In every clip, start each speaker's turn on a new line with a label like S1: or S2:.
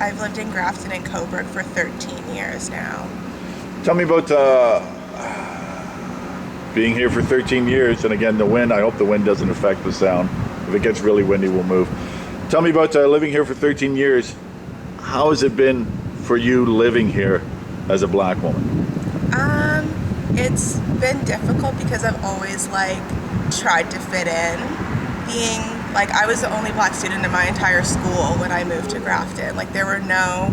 S1: I've lived in Grafton and Coburg for 13 years now.
S2: Tell me about being here for 13 years, and again, the wind. I hope the wind doesn't affect the sound. If it gets really windy, we'll move. Tell me about living here for 13 years. How has it been for you living here as a black woman?
S1: It's been difficult because I've always tried to fit in. Being I was the only black student in my entire school when I moved to Grafton. There were no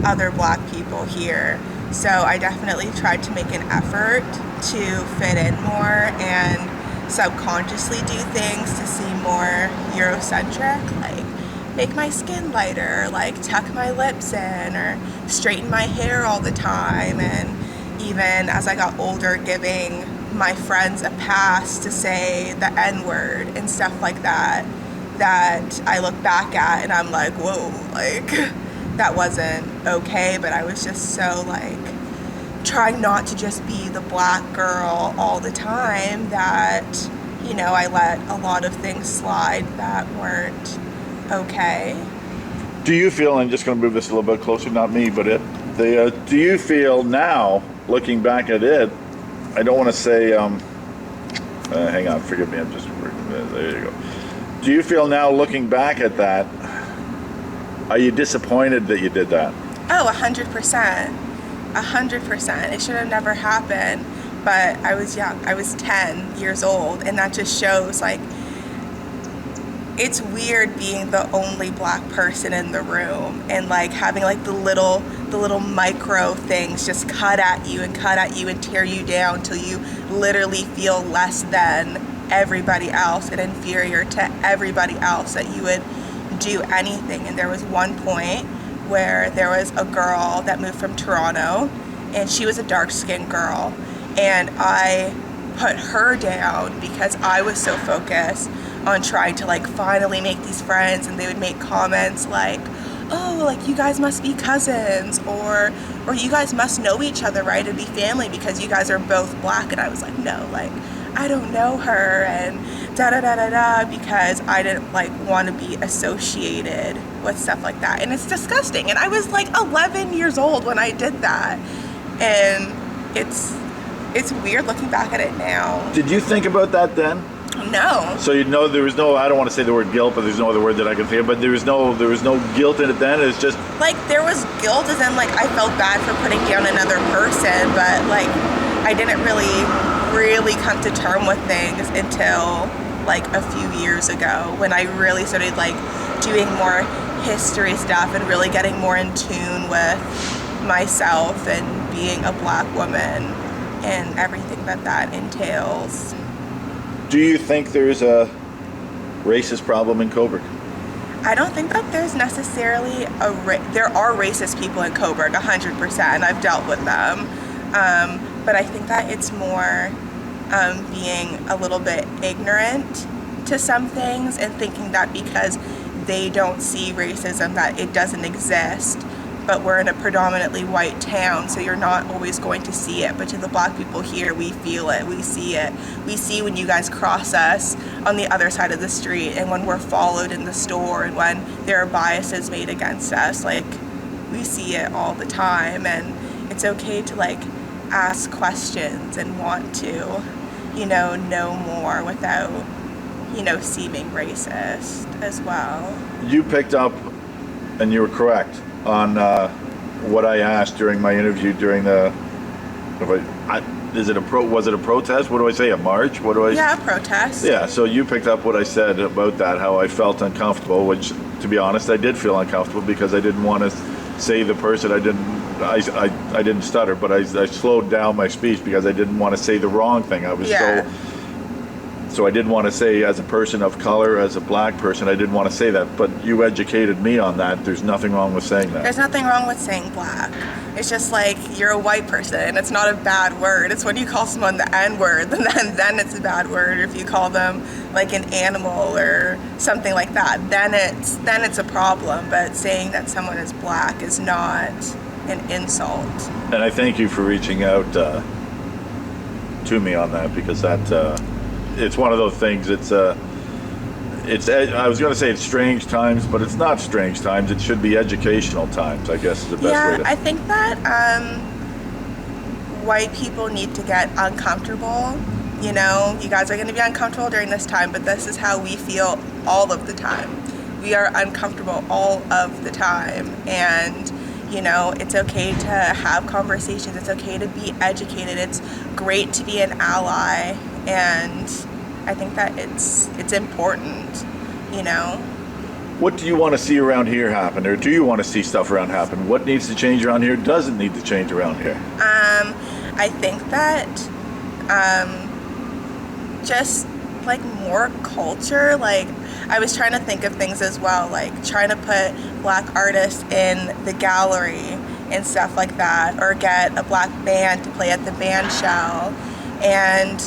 S1: other black people here. So I definitely tried to make an effort to fit in more and subconsciously do things to seem more Eurocentric, like make my skin lighter, tuck my lips in, or straighten my hair all the time. And even as I got older, giving my friends a pass to say the N-word and stuff like that, that I look back at and I'm like, whoa, that wasn't okay. But I was just so trying not to just be the black girl all the time that, I let a lot of things slide that weren't okay.
S2: Do you feel, I'm just going to move this a little bit closer, not me, but do you feel now, looking back at it, I don't want to say, hang on, forgive me, I'm just, there you go. Do you feel now, looking back at that, are you disappointed that you did that?
S1: Oh, 100%. 100%. It should have never happened, but I was young. I was 10 years old, and that just shows, it's weird being the only black person in the room and having the little micro things just cut at you and tear you down till you literally feel less than everybody else and inferior to everybody else, that you would do anything. And there was one point where there was a girl that moved from Toronto, and she was a dark-skinned girl, and I put her down because I was so focused on trying to finally make these friends, and they would make comments oh, you guys must be cousins, or you guys must know each other, right, and be family because you guys are both black. And I was like, no, I don't know her, and da-da-da-da-da, because I didn't want to be associated with stuff like that. And it's disgusting. And I was 11 years old when I did that. And it's weird looking back at it now.
S2: Did you think about that then?
S1: No.
S2: So there was no, I don't want to say the word guilt, but there's no other word that I can think of, but there was no guilt in it then? It's just
S1: there was guilt, as in I felt bad for putting down another person, but I didn't really come to term with things until a few years ago, when I really started doing more history stuff and really getting more in tune with myself and being a black woman and everything that entails.
S2: Do you think there's a racist problem in Coburg?
S1: I don't think that there's necessarily there are racist people in Coburg, 100%. I've dealt with them. But I think that it's more being a little bit ignorant to some things and thinking that because they don't see racism that it doesn't exist. But we're in a predominantly white town, so you're not always going to see it. But to the black people here, we feel it, we see it. We see when you guys cross us on the other side of the street, and when we're followed in the store, and when there are biases made against us. We see it all the time, and it's okay to ask questions and want to, know more without, seeming racist as well.
S2: You picked up, and you were correct, on what I asked during my interview during the, was it a protest? What do I say, a march?
S1: Yeah, a protest.
S2: Yeah, so you picked up what I said about that, how I felt uncomfortable, which, to be honest, I did feel uncomfortable because I didn't want to say the person, I didn't stutter, but I slowed down my speech because I didn't want to say the wrong thing. I was so I didn't want to say, as a person of color, as a black person, I didn't want to say that. But you educated me on that. There's nothing wrong with saying that.
S1: There's nothing wrong with saying black. It's just you're a white person. It's not a bad word. It's when you call someone the N-word, then it's a bad word. Or if you call them an animal or something like that, then it's a problem. But saying that someone is black is not an insult.
S2: And I thank you for reaching out to me on that, because that it's one of those things. It's I was going to say it's strange times, but it's not strange times. It should be educational times, I guess is the best way to.
S1: I think that white people need to get uncomfortable. You know, you guys are going to be uncomfortable during this time, but this is how we feel all of the time. We are uncomfortable all of the time, and you know, it's okay to have conversations. It's okay to be educated. It's great to be an ally, and I think that it's important, you know.
S2: What do you want to see around here happen, or do you want to see stuff around happen? What needs to change around here? Doesn't need to change around here?
S1: I think that just like more culture. Like, I was trying to think of things as well, like trying to put black artists in the gallery and stuff like that, or get a black band to play at the band shell. And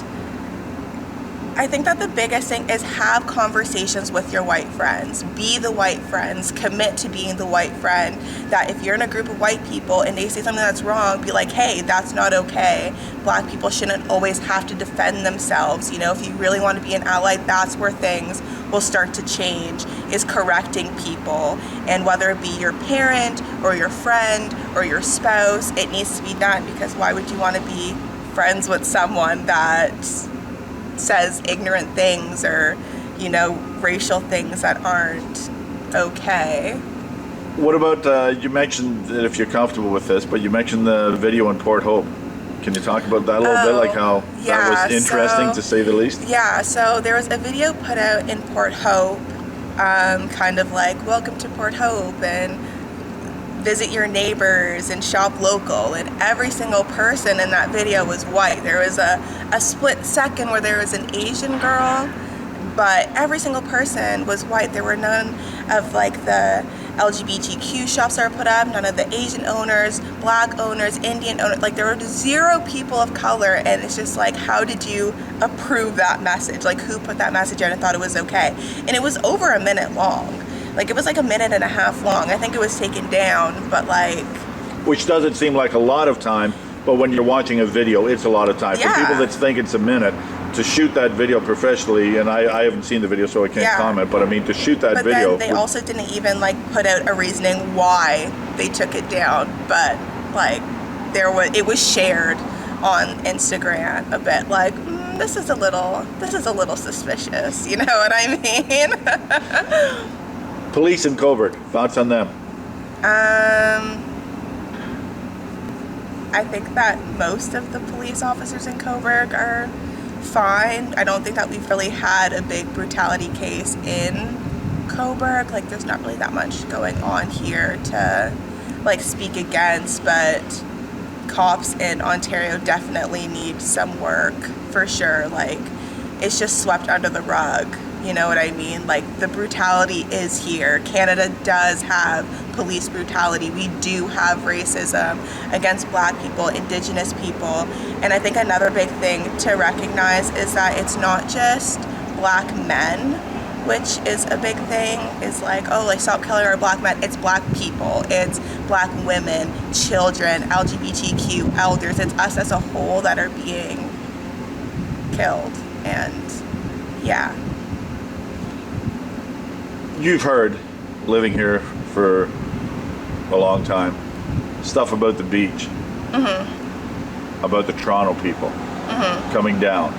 S1: I think that the biggest thing is have conversations with your white friends. Be the white friends. Commit to being the white friend. That if you're in a group of white people and they say something that's wrong, be like, hey, that's not okay. Black people shouldn't always have to defend themselves. You know, if you really want to be an ally, that's where things will start to change, is correcting people. And whether it be your parent or your friend or your spouse, it needs to be done, because why would you want to be friends with someone that says ignorant things, or, you know, racial things that aren't okay?
S2: What about, you mentioned that if you're comfortable with this, but you mentioned the video in Port Hope. Can you talk about that a little bit, like how that was interesting, to say the least?
S1: Yeah, so there was a video put out in Port Hope, kind of like, welcome to Port Hope, and visit your neighbors and shop local, and every single person in that video was white. There was a split second where there was an Asian girl, but every single person was white. There were none of like the LGBTQ shops that were put up, none of the Asian owners, black owners, Indian owners. Like, there were 0 people of color, and it's just like, how did you approve that message? Like, who put that message out and thought it was okay? And it was over a minute long. Like, it was like a minute and a half long. I think it was taken down, but like...
S2: Which doesn't seem like a lot of time, but when you're watching a video, it's a lot of time.
S1: Yeah.
S2: For people that think it's a minute, to shoot that video professionally, and I haven't seen the video, so I can't comment, but I mean, to shoot that video...
S1: But then they also didn't even like put out a reasoning why they took it down, but like, it was shared on Instagram a bit, like, this is a little suspicious, you know what I mean?
S2: Police in Coburg, thoughts on them?
S1: I think that most of the police officers in Coburg are fine. I don't think that we've really had a big brutality case in Coburg. Like, there's not really that much going on here to like speak against, but cops in Ontario definitely need some work for sure. Like, it's just swept under the rug. You know what I mean? Like, the brutality is here. Canada does have police brutality. We do have racism against black people, Indigenous people. And I think another big thing to recognize is that it's not just black men, which is a big thing, is like, oh, like, stop killing our black men. It's black people. It's black women, children, LGBTQ, elders. It's us as a whole that are being killed. And yeah.
S2: You've heard, living here for a long time, stuff about the beach, about the Toronto people coming down.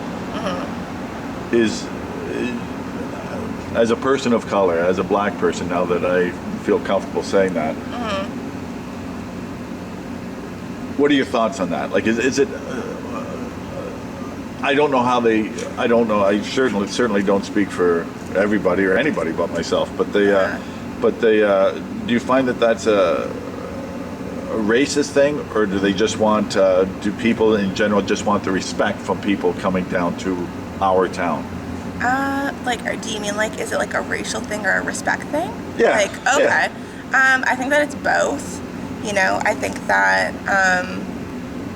S2: Is, as a person of color, as a black person, now that I feel comfortable saying that, what are your thoughts on that? Like, is it? I don't know how they. I don't know. I certainly don't speak for everybody or anybody but myself. But they. Do you find that that's a racist thing, or do they just want? Do people in general just want the respect from people coming down to our town?
S1: Do you mean like, is it like a racial thing or a respect thing?
S2: Yeah.
S1: Like, okay.
S2: Yeah.
S1: I think that it's both. You know, I think that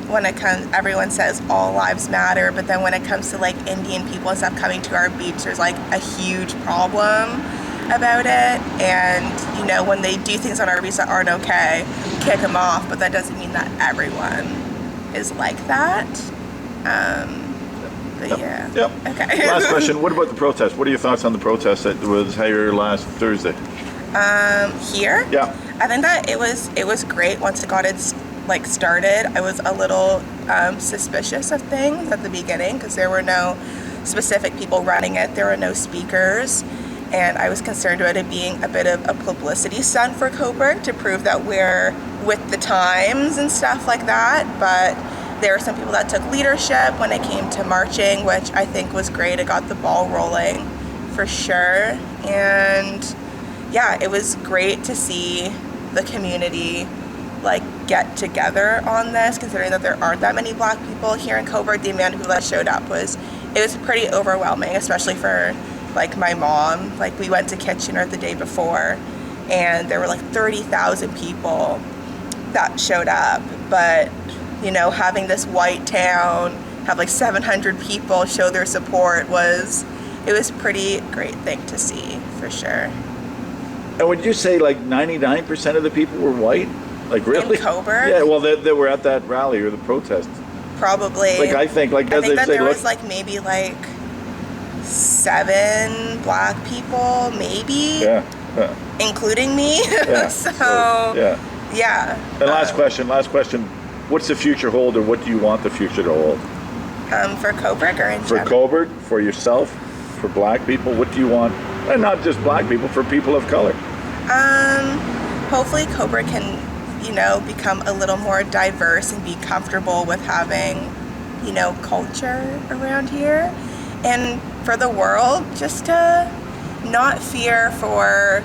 S1: when it comes, everyone says all lives matter, but then when it comes to like Indian people and stuff coming to our beach, there's like a huge problem about it. And, you know, when they do things on our beach that aren't okay, kick them off, but that doesn't mean that everyone is like that. But yeah.
S2: Yep.
S1: Okay.
S2: Last question. What about the protest? What are your thoughts on the protest that was here last Thursday?
S1: Here?
S2: Yeah.
S1: I think that it was great once it got started. I was a little suspicious of things at the beginning because there were no specific people running it. There were no speakers. And I was concerned about it being a bit of a publicity stunt for Coburg to prove that we're with the times and stuff like that. But there were some people that took leadership when it came to marching, which I think was great. It got the ball rolling for sure. And yeah, it was great to see the community get together on this, considering that there aren't that many Black people here in Coburg. The amount of people that showed up was pretty overwhelming, especially for my mom. We went to Kitchener the day before and there were 30,000 people that showed up. But, having this white town have 700 people show their support was pretty great thing to see, for sure.
S2: And would you say 99% of the people were white? Really?
S1: In Coburg?
S2: Yeah, well, they were at that rally or the protest.
S1: Probably.
S2: I think
S1: that there was maybe 7 Black people, maybe.
S2: Yeah.
S1: Including me.
S2: Yeah.
S1: Yeah.
S2: And last question. What's the future hold, or what do you want the future to hold?
S1: For Coburg or in
S2: For
S1: general?
S2: Coburg, for yourself, for Black people, what do you want? And not just Black people, for people of color.
S1: Hopefully Coburg can, become a little more diverse and be comfortable with having, culture around here. And for the world, just to not fear for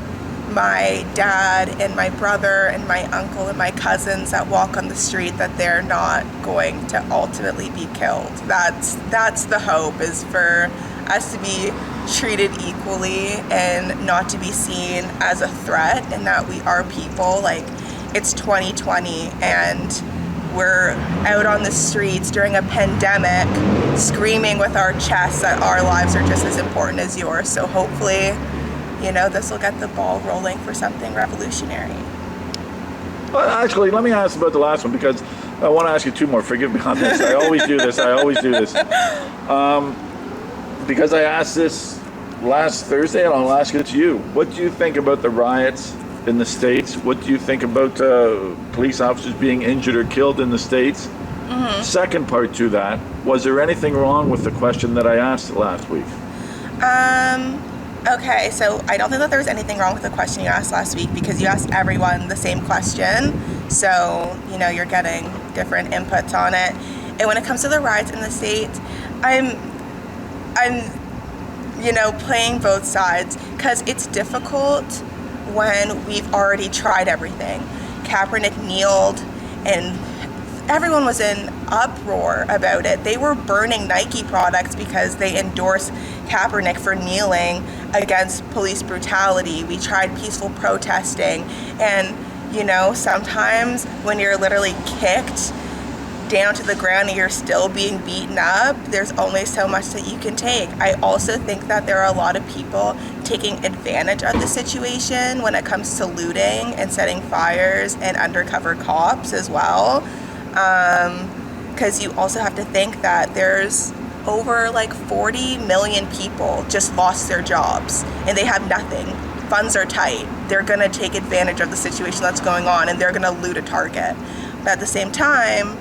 S1: my dad and my brother and my uncle and my cousins that walk on the street that they're not going to ultimately be killed. That's the hope, is for us to be treated equally and not to be seen as a threat, and that we are people. It's 2020 and we're out on the streets during a pandemic screaming with our chests that our lives are just as important as yours. So hopefully, this will get the ball rolling for something revolutionary.
S2: Well, actually, let me ask about the last one, because I want to ask you 2 more. Forgive me on this. I always do this. Because I asked this last Thursday, and I'll ask it to you. What do you think about the riots in the States? What do you think about police officers being injured or killed in the States? Mm-hmm. Second part to that, was there anything wrong with the question that I asked last week?
S1: Okay, so I don't think that there was anything wrong with the question you asked last week, because you asked everyone the same question. So, you're getting different inputs on it. And when it comes to the riots in the States, I'm playing both sides, because it's difficult when we've already tried everything. Kaepernick kneeled and everyone was in uproar about it. They were burning Nike products because they endorsed Kaepernick for kneeling against police brutality. We tried peaceful protesting, and sometimes when you're literally kicked down to the ground and you're still being beaten up, there's only so much that you can take. I also think that there are a lot of people taking advantage of the situation when it comes to looting and setting fires and undercover cops as well. Because you also have to think that there's over 40 million people just lost their jobs and they have nothing. Funds are tight. They're going to take advantage of the situation that's going on, and they're going to loot a Target. But at the same time,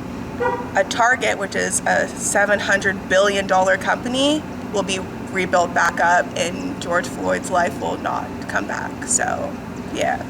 S1: a Target, which is a $700 billion company, will be rebuilt back up, and George Floyd's life will not come back. So, yeah.